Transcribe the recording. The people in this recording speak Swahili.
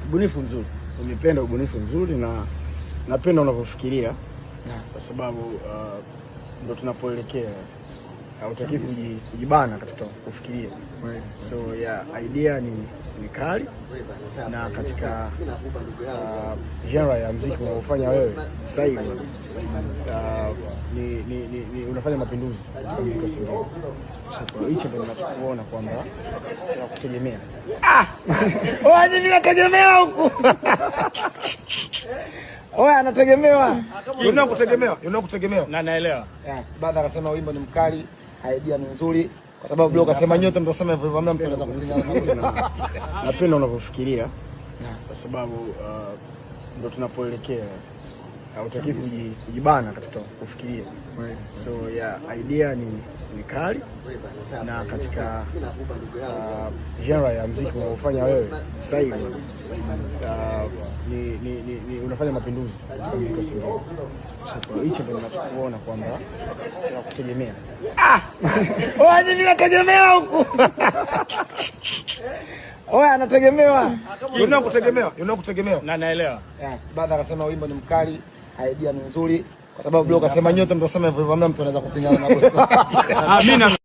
Ubunifu mzuri, nimependa ubunifu mzuri na napenda unavyofikiria kwa sababu ndo tunapoelekea. Hautaki kujibana katika kufikiria. So idea ni kali na katika genre ya muziki unaofanya wewe sasa hivi ni unafanya mapinduzi katika sanaa. Hicho ndio ninachokuona kwamba tunakutegemea. Wewe ni nategemewa huku. Wewe anategemewa. Unakutegemewa. Na naelewa. Baada akasema wimbo ni mkali, idea ni nzuri kwa sababu blog akasema nyote mtasema hivyo hivyo, mtu anaweza kupingana. Napenda unavyofikiria kwa sababu ndo tunapoelekea. Hautaki kujibana katika kufikiria. So idea ni kali na katika genre ya muziki unaofanya wewe sasa hivi ni unafanya mapinduzi katika sanaa. So hicho ndio ninachokuona kwamba tunakutegemea. Wewe ni nategemewa huku. Wewe anategemewa. Unakutegemewa. Na naelewa. Baada akasema wimbo ni mkali, idea ni nzuri kwa sababu blog akasema nyote mtasema hivyo hivyo, mtu anaweza kupingana na boss. Amina.